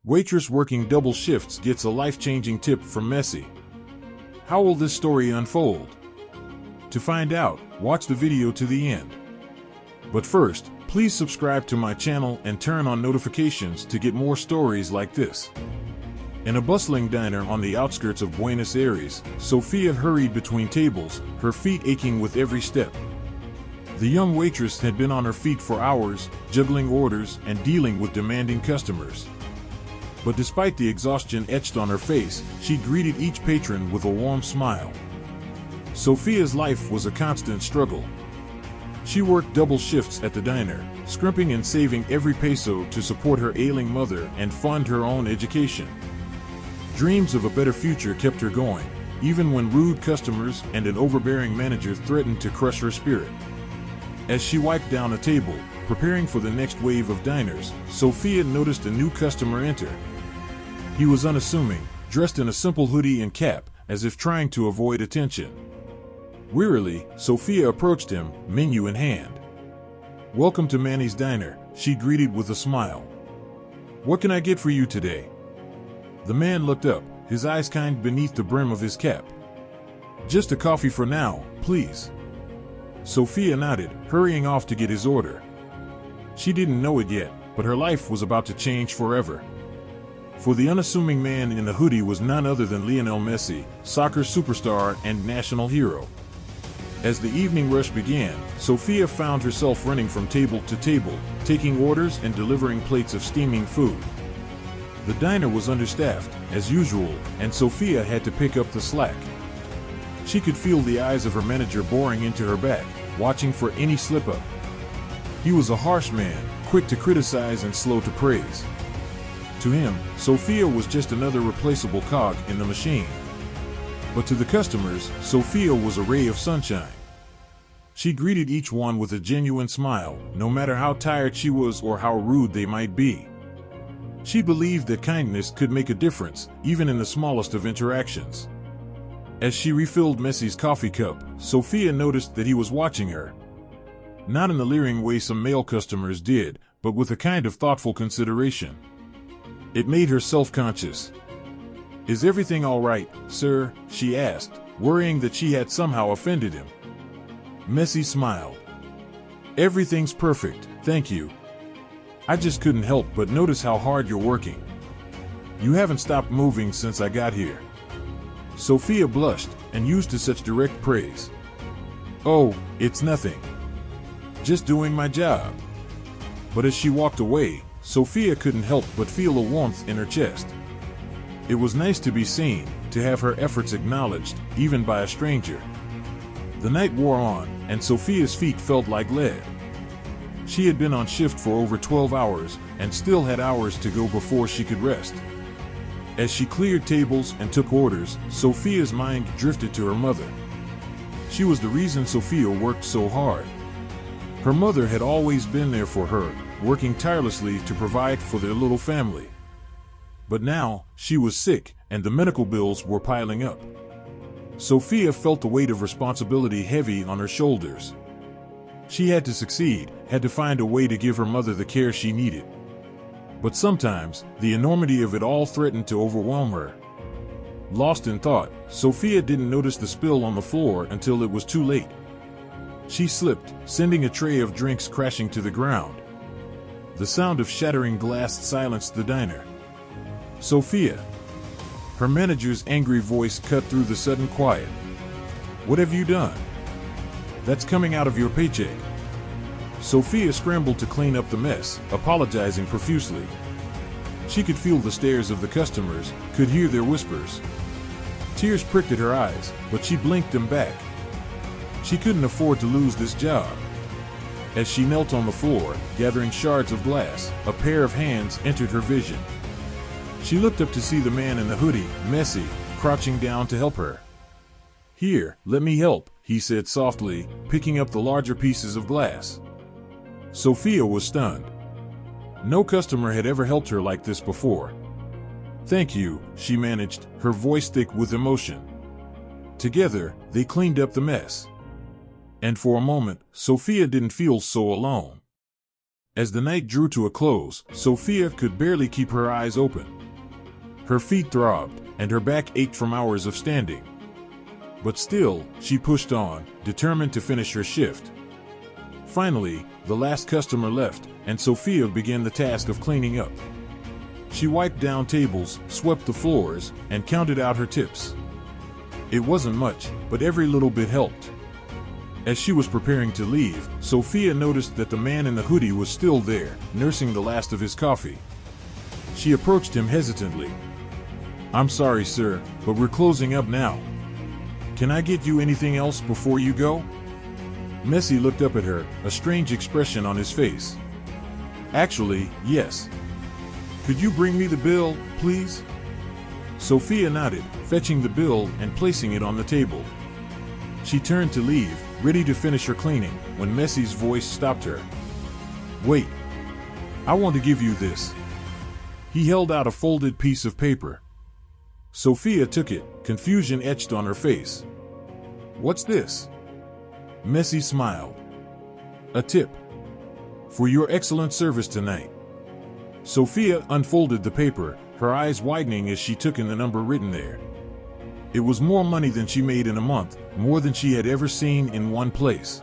Waitress working double shifts gets a life-changing tip from Messi. How will this story unfold? To find out, watch the video to the end. But first, please subscribe to my channel and turn on notifications to get more stories like this. In a bustling diner on the outskirts of Buenos Aires, Sofia hurried between tables, her feet aching with every step. The young waitress had been on her feet for hours, juggling orders and dealing with demanding customers. But despite the exhaustion etched on her face, she greeted each patron with a warm smile. Sofia's life was a constant struggle. She worked double shifts at the diner, scrimping and saving every peso to support her ailing mother and fund her own education. Dreams of a better future kept her going, even when rude customers and an overbearing manager threatened to crush her spirit. As she wiped down a table, preparing for the next wave of diners, Sofia noticed a new customer enter. He was unassuming, dressed in a simple hoodie and cap, as if trying to avoid attention. Wearily, Sofia approached him, menu in hand. "Welcome to Manny's Diner," she greeted with a smile. "What can I get for you today?" The man looked up, his eyes kind beneath the brim of his cap. "Just a coffee for now, please." Sofia nodded, hurrying off to get his order. She didn't know it yet, but her life was about to change forever. For the unassuming man in the hoodie was none other than Lionel Messi, soccer superstar and national hero. As the evening rush began, Sofia found herself running from table to table, taking orders and delivering plates of steaming food. The diner was understaffed, as usual, and Sofia had to pick up the slack. She could feel the eyes of her manager boring into her back, watching for any slip-up. He was a harsh man, quick to criticize and slow to praise. To him, Sofia was just another replaceable cog in the machine. But to the customers, Sofia was a ray of sunshine. She greeted each one with a genuine smile, no matter how tired she was or how rude they might be. She believed that kindness could make a difference, even in the smallest of interactions. As she refilled Messi's coffee cup, Sofia noticed that he was watching her. Not in the leering way some male customers did, but with a kind of thoughtful consideration. It made her self-conscious. "Is everything all right, sir?" she asked, worrying that she had somehow offended him. Messi smiled. "Everything's perfect, thank you. I just couldn't help but notice how hard you're working. You haven't stopped moving since I got here." Sofia blushed, and used to such direct praise. "Oh, it's nothing. Just doing my job." But as she walked away, Sofia couldn't help but feel a warmth in her chest. It was nice to be seen, to have her efforts acknowledged, even by a stranger. The night wore on, and Sofia's feet felt like lead. She had been on shift for over 12 hours, and still had hours to go before she could rest. As she cleared tables and took orders, Sofia's mind drifted to her mother. She was the reason Sofia worked so hard. Her mother had always been there for her, working tirelessly to provide for their little family. But now, she was sick, and the medical bills were piling up. Sofia felt the weight of responsibility heavy on her shoulders. She had to succeed, had to find a way to give her mother the care she needed. But sometimes, the enormity of it all threatened to overwhelm her. Lost in thought, Sofia didn't notice the spill on the floor until it was too late. She slipped, sending a tray of drinks crashing to the ground. The sound of shattering glass silenced the diner. "Sofia!" Her manager's angry voice cut through the sudden quiet. "What have you done? That's coming out of your paycheck." Sofia scrambled to clean up the mess, apologizing profusely. She could feel the stares of the customers, could hear their whispers. Tears pricked at her eyes, but she blinked them back. She couldn't afford to lose this job. As she knelt on the floor, gathering shards of glass, a pair of hands entered her vision. She looked up to see the man in the hoodie, Messi, crouching down to help her. "Here, let me help," he said softly, picking up the larger pieces of glass. Sofia was stunned. No customer had ever helped her like this before. "Thank you," she managed, her voice thick with emotion. Together, they cleaned up the mess. And for a moment, Sofia didn't feel so alone. As the night drew to a close, Sophia could barely keep her eyes open. Her feet throbbed, and her back ached from hours of standing. But still, she pushed on, determined to finish her shift. Finally, the last customer left, and Sophia began the task of cleaning up. She wiped down tables, swept the floors, and counted out her tips. It wasn't much, but every little bit helped. As she was preparing to leave, Sophia noticed that the man in the hoodie was still there, nursing the last of his coffee. She approached him hesitantly. "I'm sorry, sir, but we're closing up now. Can I get you anything else before you go?" Messi looked up at her, a strange expression on his face. "Actually, yes. Could you bring me the bill, please?" Sophia nodded, fetching the bill and placing it on the table. She turned to leave, ready to finish her cleaning, when Messi's voice stopped her. "Wait. I want to give you this." He held out a folded piece of paper. Sophia took it, confusion etched on her face. "What's this?" Messi smiled. "A tip. For your excellent service tonight." Sophia unfolded the paper, her eyes widening as she took in the number written there. It was more money than she made in a month, more than she had ever seen in one place.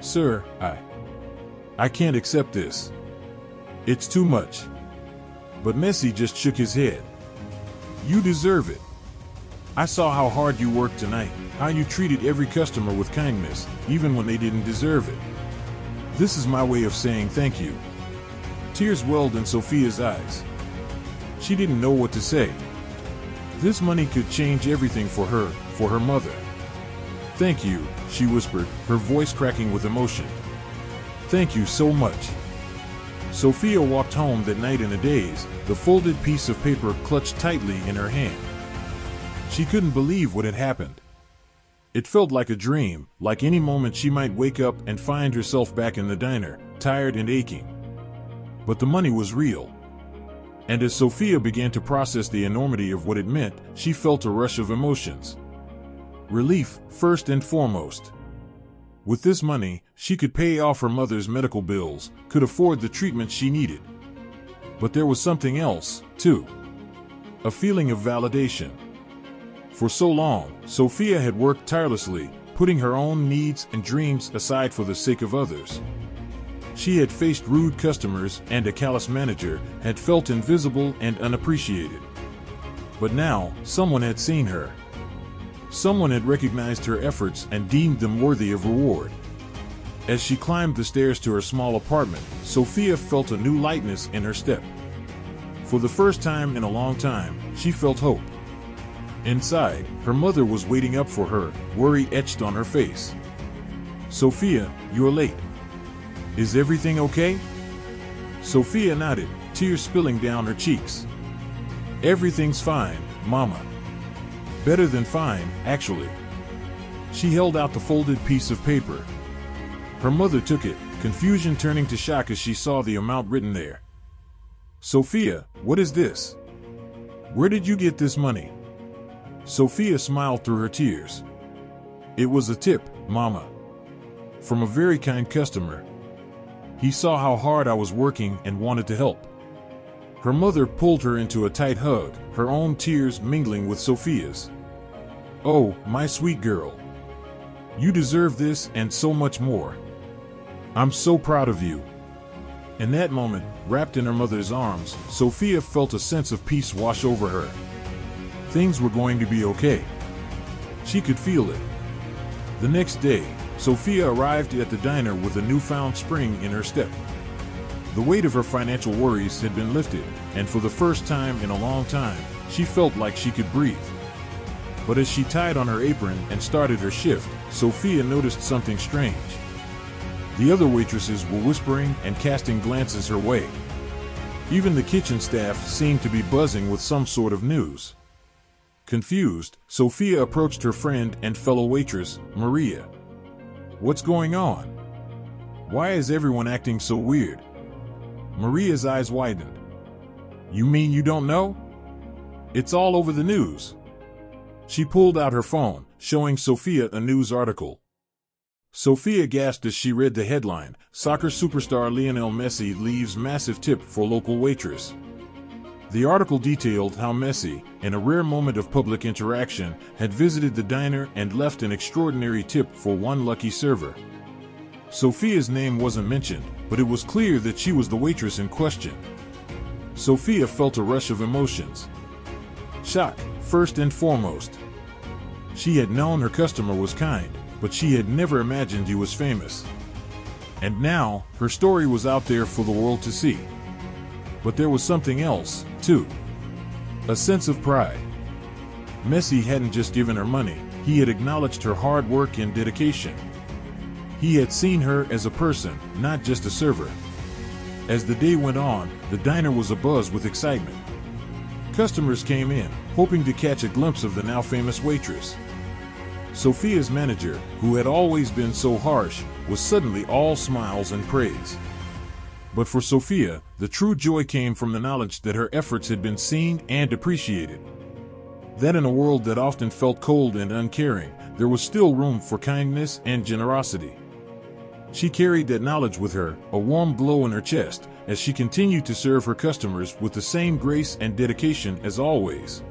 "Sir, I can't accept this. It's too much." But Messi just shook his head. "You deserve it. I saw how hard you worked tonight, how you treated every customer with kindness, even when they didn't deserve it. This is my way of saying thank you." Tears welled in Sophia's eyes. She didn't know what to say. This money could change everything for her mother. "Thank you," she whispered, her voice cracking with emotion. "Thank you so much." Sophia walked home that night in a daze, the folded piece of paper clutched tightly in her hand. She couldn't believe what had happened. It felt like a dream, like any moment she might wake up and find herself back in the diner, tired and aching. But the money was real. And as Sophia began to process the enormity of what it meant, she felt a rush of emotions. Relief, first and foremost. With this money, she could pay off her mother's medical bills, could afford the treatment she needed. But there was something else, too. A feeling of validation. For so long, Sophia had worked tirelessly, putting her own needs and dreams aside for the sake of others. She had faced rude customers and a callous manager, had felt invisible and unappreciated. But now, someone had seen her. Someone had recognized her efforts and deemed them worthy of reward. As she climbed the stairs to her small apartment, Sophia felt a new lightness in her step. For the first time in a long time, she felt hope. Inside, her mother was waiting up for her, worry etched on her face. "Sophia, you're late. Is everything okay?" Sophia nodded, tears spilling down her cheeks. "Everything's fine, Mama. Better than fine, actually." She held out the folded piece of paper. Her mother took it, confusion turning to shock as she saw the amount written there. "Sophia, what is this? Where did you get this money?" Sophia smiled through her tears. "It was a tip, Mama. From a very kind customer. He saw how hard I was working and wanted to help." Her mother pulled her into a tight hug, her own tears mingling with Sophia's. "Oh, my sweet girl. You deserve this and so much more. I'm so proud of you." In that moment, wrapped in her mother's arms, Sophia felt a sense of peace wash over her. Things were going to be okay. She could feel it. The next day, Sophia arrived at the diner with a newfound spring in her step. The weight of her financial worries had been lifted, and for the first time in a long time, she felt like she could breathe. But as she tied on her apron and started her shift, Sophia noticed something strange. The other waitresses were whispering and casting glances her way. Even the kitchen staff seemed to be buzzing with some sort of news. Confused, Sophia approached her friend and fellow waitress, Maria. "What's going on? Why is everyone acting so weird?" Maria's eyes widened. "You mean you don't know? It's all over the news." She pulled out her phone, showing Sophia a news article. Sophia gasped as she read the headline, "Soccer superstar Lionel Messi leaves massive tip for local waitress." The article detailed how Messi, in a rare moment of public interaction, had visited the diner and left an extraordinary tip for one lucky server. Sophia's name wasn't mentioned, but it was clear that she was the waitress in question. Sophia felt a rush of emotions. Shock, first and foremost. She had known her customer was kind, but she had never imagined he was famous. And now, her story was out there for the world to see. But there was something else, too. A sense of pride. Messi hadn't just given her money, he had acknowledged her hard work and dedication. He had seen her as a person, not just a server. As the day went on, the diner was abuzz with excitement. Customers came in, hoping to catch a glimpse of the now famous waitress. Sophia's manager, who had always been so harsh, was suddenly all smiles and praise. But for Sophia, the true joy came from the knowledge that her efforts had been seen and appreciated. That in a world that often felt cold and uncaring, there was still room for kindness and generosity. She carried that knowledge with her, a warm glow in her chest, as she continued to serve her customers with the same grace and dedication as always.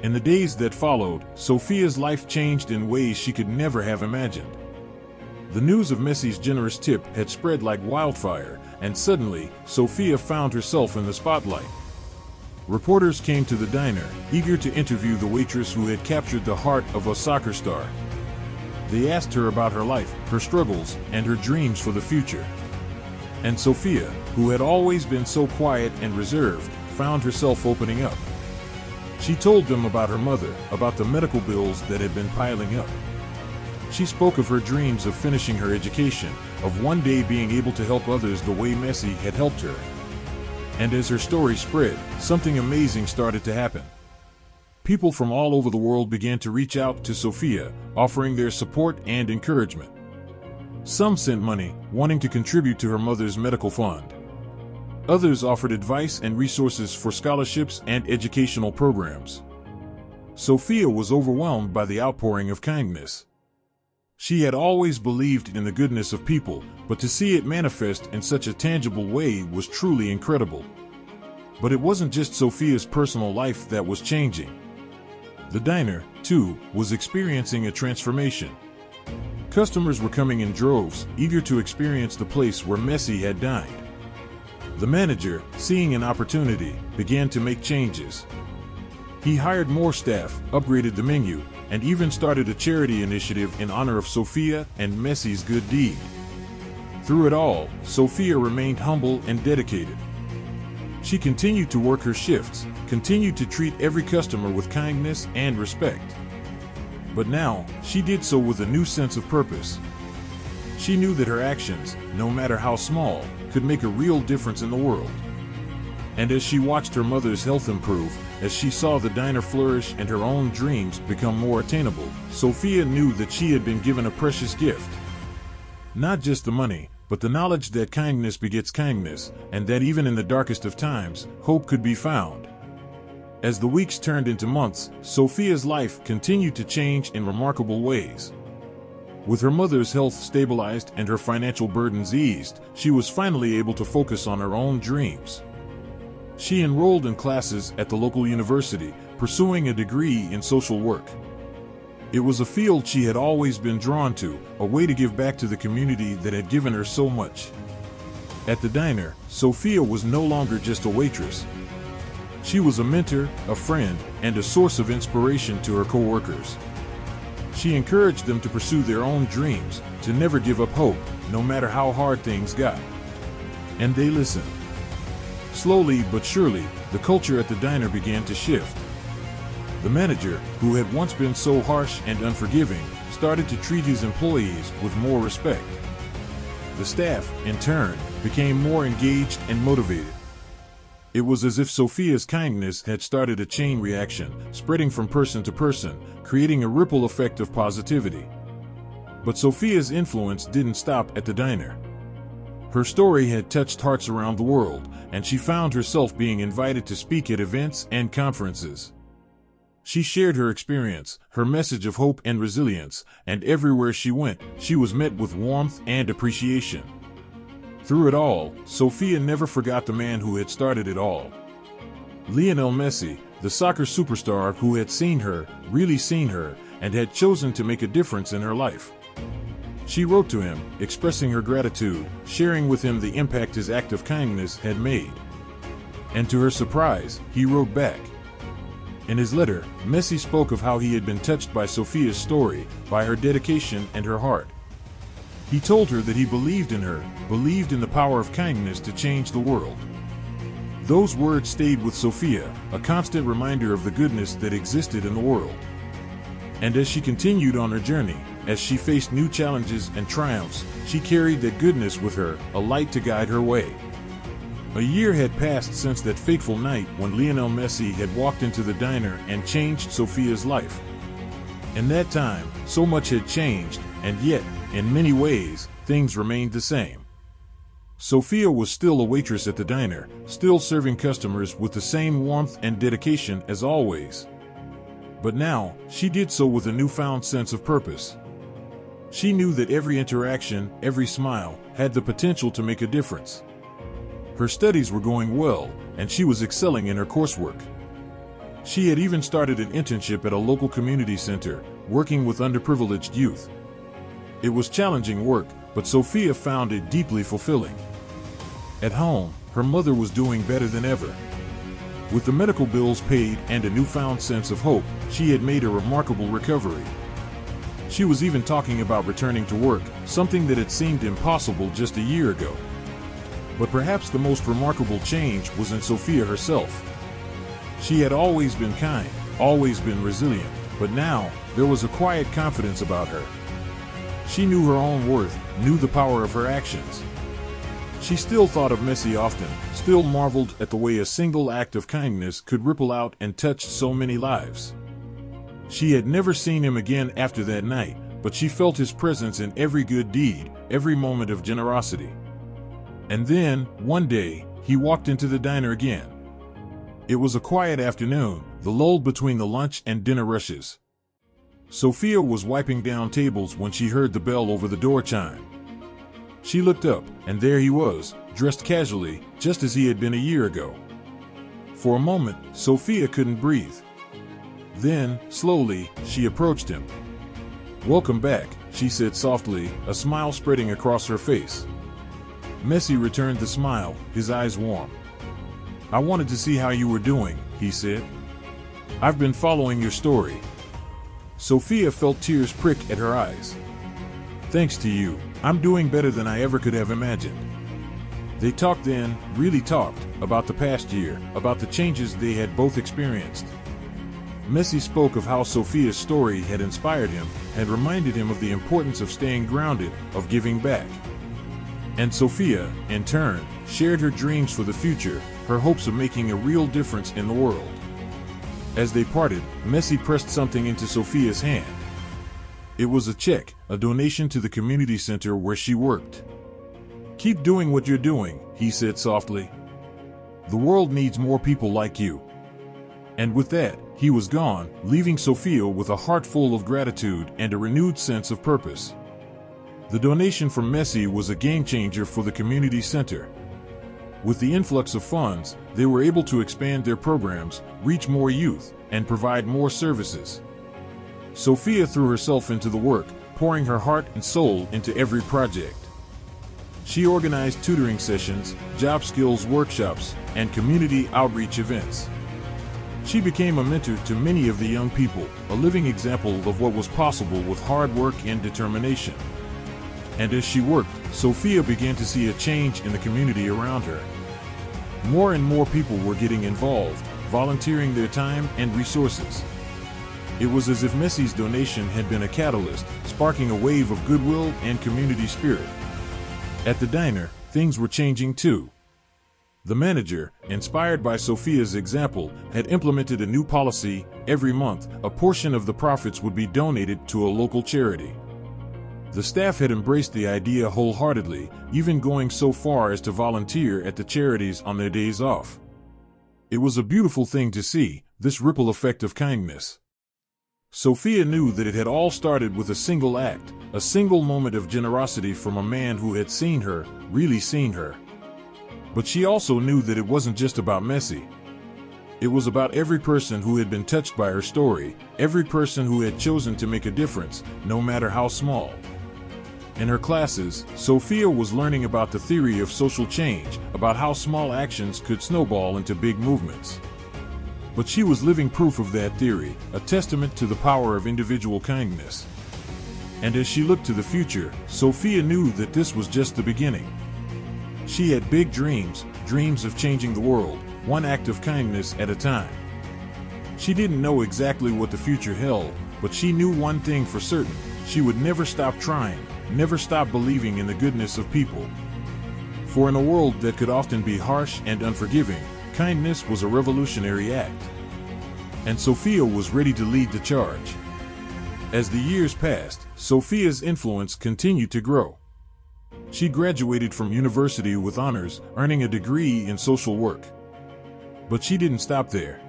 In the days that followed, Sophia's life changed in ways she could never have imagined. The news of Messi's generous tip had spread like wildfire, and suddenly, Sophia found herself in the spotlight. Reporters came to the diner, eager to interview the waitress who had captured the heart of a soccer star. They asked her about her life, her struggles, and her dreams for the future. And Sophia, who had always been so quiet and reserved, found herself opening up. She told them about her mother, about the medical bills that had been piling up. She spoke of her dreams of finishing her education, of one day being able to help others the way Messi had helped her. And as her story spread, something amazing started to happen. People from all over the world began to reach out to Sophia, offering their support and encouragement. Some sent money, wanting to contribute to her mother's medical fund. Others offered advice and resources for scholarships and educational programs. Sophia was overwhelmed by the outpouring of kindness. She had always believed in the goodness of people, but to see it manifest in such a tangible way was truly incredible. But it wasn't just Sophia's personal life that was changing. The diner, too, was experiencing a transformation. Customers were coming in droves, eager to experience the place where Messi had dined. The manager, seeing an opportunity, began to make changes. He hired more staff, upgraded the menu, and even started a charity initiative in honor of Sophia and Messi's good deed. Through it all, Sophia remained humble and dedicated. She continued to work her shifts, continued to treat every customer with kindness and respect. But now, she did so with a new sense of purpose. She knew that her actions, no matter how small, could make a real difference in the world. And as she watched her mother's health improve, as she saw the diner flourish and her own dreams become more attainable, Sophia knew that she had been given a precious gift. Not just the money, but the knowledge that kindness begets kindness, and that even in the darkest of times, hope could be found. As the weeks turned into months, Sophia's life continued to change in remarkable ways. With her mother's health stabilized and her financial burdens eased, she was finally able to focus on her own dreams. She enrolled in classes at the local university, pursuing a degree in social work. It was a field she had always been drawn to, a way to give back to the community that had given her so much. At the diner, Sophia was no longer just a waitress. She was a mentor, a friend, and a source of inspiration to her co-workers. She encouraged them to pursue their own dreams, to never give up hope, no matter how hard things got. And they listened. Slowly but surely, the culture at the diner began to shift. The manager, who had once been so harsh and unforgiving, started to treat his employees with more respect. The staff, in turn, became more engaged and motivated. It was as if Sophia's kindness had started a chain reaction, spreading from person to person, creating a ripple effect of positivity. But Sophia's influence didn't stop at the diner. Her story had touched hearts around the world, and she found herself being invited to speak at events and conferences. She shared her experience, her message of hope and resilience, and everywhere she went, she was met with warmth and appreciation. Through it all, Sophia never forgot the man who had started it all. Lionel Messi, the soccer superstar who had seen her, really seen her, and had chosen to make a difference in her life. She wrote to him, expressing her gratitude, sharing with him the impact his act of kindness had made. And to her surprise, he wrote back. In his letter, Messi spoke of how he had been touched by Sophia's story, by her dedication and her heart. He told her that he believed in her, believed in the power of kindness to change the world. Those words stayed with Sophia, a constant reminder of the goodness that existed in the world. And as she continued on her journey, as she faced new challenges and triumphs, she carried that goodness with her, a light to guide her way. A year had passed since that fateful night when Lionel Messi had walked into the diner and changed Sophia's life. In that time, so much had changed, and yet, in many ways, things remained the same. Sophia was still a waitress at the diner, still serving customers with the same warmth and dedication as always. But now, she did so with a newfound sense of purpose. She knew that every interaction, every smile, had the potential to make a difference. Her studies were going well, and she was excelling in her coursework. She had even started an internship at a local community center, working with underprivileged youth. It was challenging work, but Sophia found it deeply fulfilling. At home, her mother was doing better than ever. With the medical bills paid and a newfound sense of hope, she had made a remarkable recovery. She was even talking about returning to work, something that had seemed impossible just a year ago. But perhaps the most remarkable change was in Sophia herself. She had always been kind, always been resilient, but now, there was a quiet confidence about her. She knew her own worth, knew the power of her actions. She still thought of Messi often, still marveled at the way a single act of kindness could ripple out and touch so many lives. She had never seen him again after that night, but she felt his presence in every good deed, every moment of generosity. And then, one day, he walked into the diner again. It was a quiet afternoon, the lull between the lunch and dinner rushes. Sophia was wiping down tables when she heard the bell over the door chime. She looked up, and there he was, dressed casually, just as he had been a year ago. For a moment, Sophia couldn't breathe. Then, slowly, she approached him. "Welcome back," she said softly, a smile spreading across her face. Messi returned the smile, his eyes warm. "I wanted to see how you were doing," he said. "I've been following your story." Sophia felt tears prick at her eyes. "Thanks to you, I'm doing better than I ever could have imagined." They talked then, really talked, about the past year, about the changes they had both experienced. Messi spoke of how Sophia's story had inspired him, had reminded him of the importance of staying grounded, of giving back. And Sophia, in turn, shared her dreams for the future, her hopes of making a real difference in the world. As they parted, Messi pressed something into Sophia's hand. It was a check, a donation to the community center where she worked. "Keep doing what you're doing," he said softly. "The world needs more people like you." And with that, he was gone, leaving Sophia with a heart full of gratitude and a renewed sense of purpose. The donation from Messi was a game-changer for the community center. With the influx of funds, they were able to expand their programs, reach more youth, and provide more services. Sophia threw herself into the work, pouring her heart and soul into every project. She organized tutoring sessions, job skills workshops, and community outreach events. She became a mentor to many of the young people, a living example of what was possible with hard work and determination. And as she worked, Sophia began to see a change in the community around her. More and more people were getting involved, volunteering their time and resources. It was as if Messi's donation had been a catalyst, sparking a wave of goodwill and community spirit. At the diner, things were changing too. The manager, inspired by Sophia's example, had implemented a new policy: every month, a portion of the profits would be donated to a local charity. The staff had embraced the idea wholeheartedly, even going so far as to volunteer at the charities on their days off. It was a beautiful thing to see, this ripple effect of kindness. Sophia knew that it had all started with a single act, a single moment of generosity from a man who had seen her, really seen her. But she also knew that it wasn't just about Messi. It was about every person who had been touched by her story, every person who had chosen to make a difference, no matter how small. In her classes, Sophia was learning about the theory of social change, about how small actions could snowball into big movements. But she was living proof of that theory, a testament to the power of individual kindness. And as she looked to the future, Sophia knew that this was just the beginning. She had big dreams, dreams of changing the world, one act of kindness at a time. She didn't know exactly what the future held, but she knew one thing for certain: she would never stop trying, never stop believing in the goodness of people. For in a world that could often be harsh and unforgiving, kindness was a revolutionary act. And Sophia was ready to lead the charge. As the years passed, Sophia's influence continued to grow. She graduated from university with honors, earning a degree in social work. But she didn't stop there.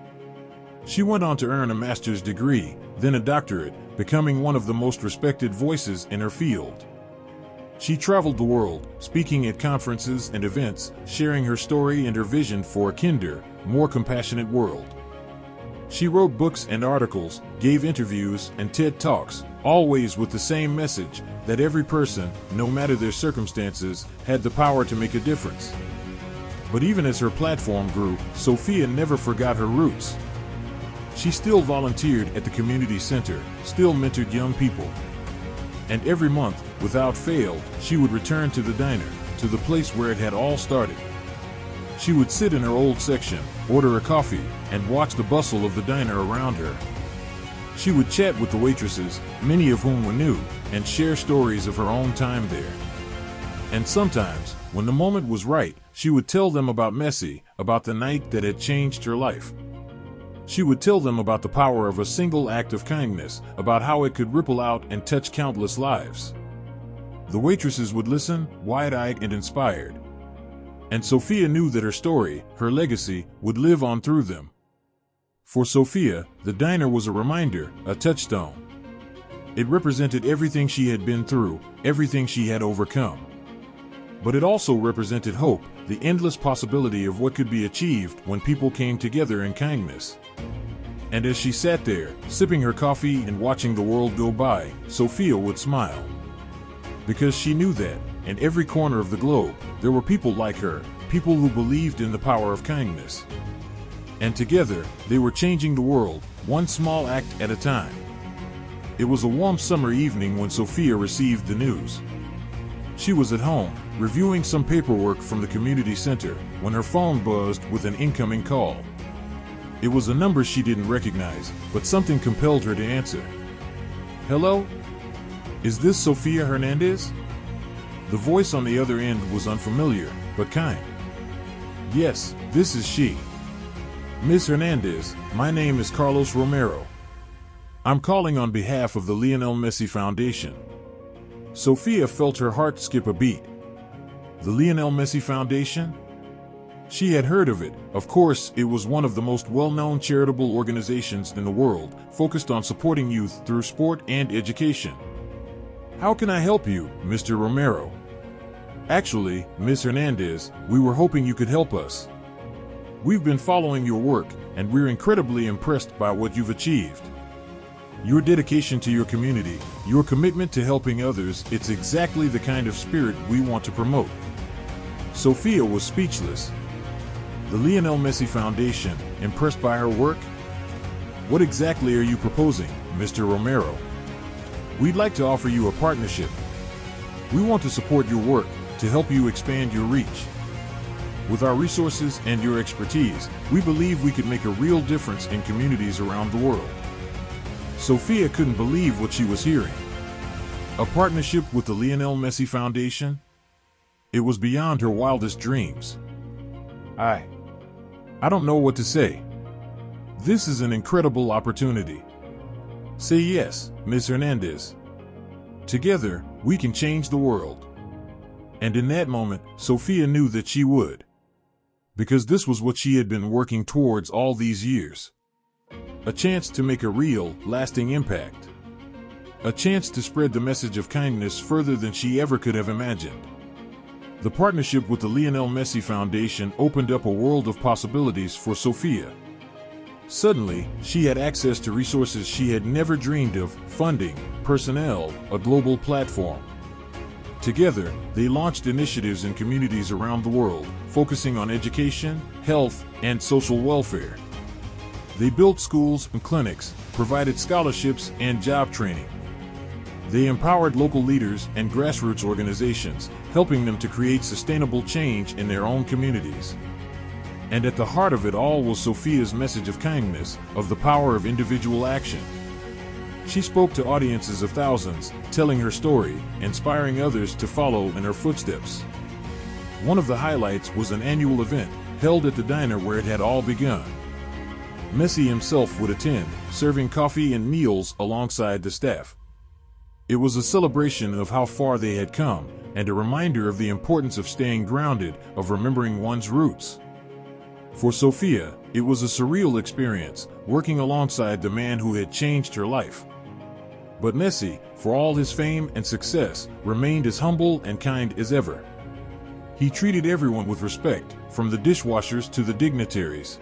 She went on to earn a master's degree, then a doctorate, becoming one of the most respected voices in her field. She traveled the world, speaking at conferences and events, sharing her story and her vision for a kinder, more compassionate world. She wrote books and articles, gave interviews and TED Talks, always with the same message, that every person, no matter their circumstances, had the power to make a difference. But even as her platform grew, Sophia never forgot her roots. She still volunteered at the community center, still mentored young people. And every month, without fail, she would return to the diner, to the place where it had all started. She would sit in her old section, order a coffee, and watch the bustle of the diner around her. She would chat with the waitresses, many of whom were new, and share stories of her own time there. And sometimes, when the moment was right, she would tell them about Messi, about the night that had changed her life. She would tell them about the power of a single act of kindness, about how it could ripple out and touch countless lives. The waitresses would listen, wide-eyed and inspired. And Sophia knew that her story, her legacy, would live on through them. For Sophia, the diner was a reminder, a touchstone. It represented everything she had been through, everything she had overcome. But it also represented hope, the endless possibility of what could be achieved when people came together in kindness. And as she sat there, sipping her coffee and watching the world go by, Sophia would smile. Because she knew that, in every corner of the globe, there were people like her, people who believed in the power of kindness. And together, they were changing the world, one small act at a time. It was a warm summer evening when Sophia received the news. She was at home, reviewing some paperwork from the community center, when her phone buzzed with an incoming call. It was a number she didn't recognize, but something compelled her to answer. Hello? Is this Sofia Hernandez? The voice on the other end was unfamiliar, but kind. Yes, this is she. Ms. Hernandez, my name is Carlos Romero. I'm calling on behalf of the Lionel Messi Foundation. Sophia felt her heart skip a beat. The Lionel Messi Foundation? She had heard of it. Of course, it was one of the most well-known charitable organizations in the world, focused on supporting youth through sport and education. How can I help you, Mr. Romero? Actually, Ms. Hernandez, we were hoping you could help us. We've been following your work, and we're incredibly impressed by what you've achieved. Your dedication to your community, your commitment to helping others, it's exactly the kind of spirit we want to promote. Sophia was speechless. The Lionel Messi Foundation, impressed by her work? What exactly are you proposing, Mr. Romero? We'd like to offer you a partnership. We want to support your work, to help you expand your reach. With our resources and your expertise, we believe we could make a real difference in communities around the world. Sophia couldn't believe what she was hearing. A partnership with the Lionel Messi Foundation? It was beyond her wildest dreams. I don't know what to say. This is an incredible opportunity. Say yes, Ms. Hernandez. Together, we can change the world. And in that moment, Sophia knew that she would. because this was what she had been working towards all these years. A chance to make a real, lasting impact. A chance to spread the message of kindness further than she ever could have imagined. The partnership with the Lionel Messi Foundation opened up a world of possibilities for Sophia. Suddenly, she had access to resources she had never dreamed of: funding, personnel, a global platform. Together, they launched initiatives in communities around the world, focusing on education, health, and social welfare. They built schools and clinics, provided scholarships and job training. They empowered local leaders and grassroots organizations, helping them to create sustainable change in their own communities. And at the heart of it all was Sophia's message of kindness, of the power of individual action. She spoke to audiences of thousands, telling her story, inspiring others to follow in her footsteps. One of the highlights was an annual event, held at the diner where it had all begun. Messi himself would attend, serving coffee and meals alongside the staff. It was a celebration of how far they had come, and a reminder of the importance of staying grounded, of remembering one's roots. For Sophia, it was a surreal experience, working alongside the man who had changed her life. But Messi, for all his fame and success, remained as humble and kind as ever. He treated everyone with respect, from the dishwashers to the dignitaries.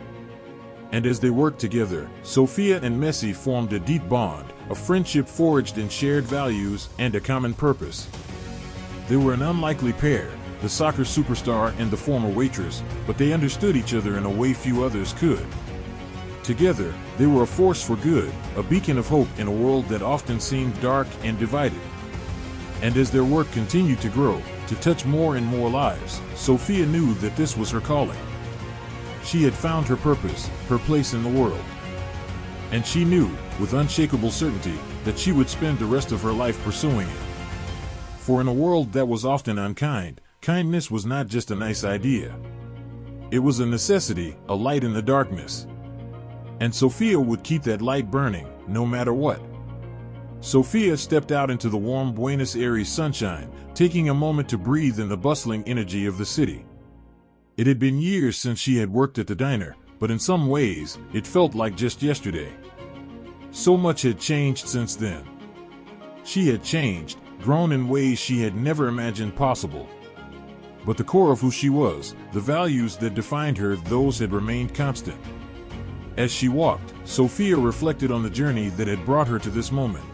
And as they worked together, Sophia and Messi formed a deep bond, a friendship forged in shared values and a common purpose. They were an unlikely pair, the soccer superstar and the former waitress, but they understood each other in a way few others could. Together, they were a force for good, a beacon of hope in a world that often seemed dark and divided. And as their work continued to grow, to touch more and more lives, Sophia knew that this was her calling. She had found her purpose, her place in the world. And she knew, with unshakable certainty, that she would spend the rest of her life pursuing it. For in a world that was often unkind, kindness was not just a nice idea. It was a necessity, a light in the darkness. And Sophia would keep that light burning, no matter what. Sophia stepped out into the warm Buenos Aires sunshine, taking a moment to breathe in the bustling energy of the city. It had been years since she had worked at the diner, but in some ways, it felt like just yesterday. So much had changed since then. She had changed, grown in ways she had never imagined possible. But the core of who she was, the values that defined her, those had remained constant. As she walked, Sophia reflected on the journey that had brought her to this moment.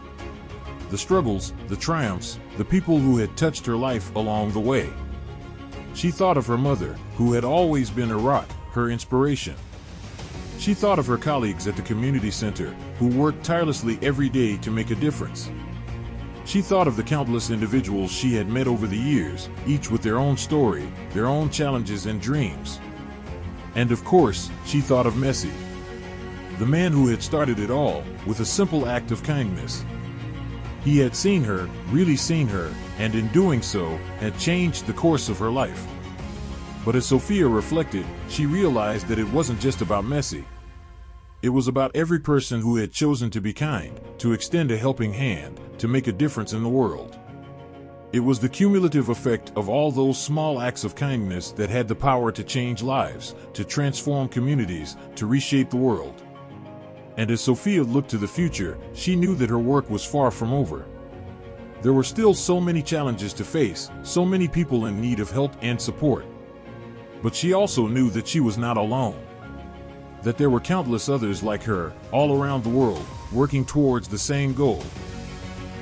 The struggles, the triumphs, the people who had touched her life along the way. She thought of her mother, who had always been her rock, her inspiration. She thought of her colleagues at the community center, who worked tirelessly every day to make a difference. She thought of the countless individuals she had met over the years, each with their own story, their own challenges and dreams. And of course, she thought of Messi, the man who had started it all, with a simple act of kindness. He had seen her, really seen her, and in doing so, had changed the course of her life. But as Sophia reflected, she realized that it wasn't just about Messi. It was about every person who had chosen to be kind, to extend a helping hand, to make a difference in the world. It was the cumulative effect of all those small acts of kindness that had the power to change lives, to transform communities, to reshape the world. And as Sophia looked to the future, she knew that her work was far from over. There were still so many challenges to face, so many people in need of help and support. But she also knew that she was not alone. That there were countless others like her, all around the world, working towards the same goal.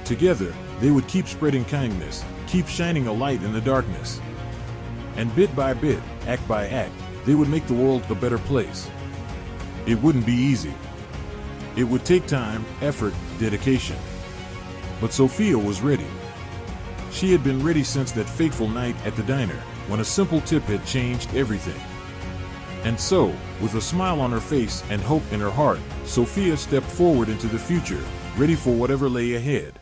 Together, they would keep spreading kindness, keep shining a light in the darkness. And bit by bit, act by act, they would make the world a better place. It wouldn't be easy. It would take time, effort, dedication. But Sophia was ready. She had been ready since that fateful night at the diner, when a simple tip had changed everything. And so, with a smile on her face and hope in her heart, Sophia stepped forward into the future, ready for whatever lay ahead.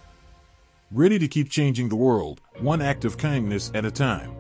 Ready to keep changing the world, one act of kindness at a time.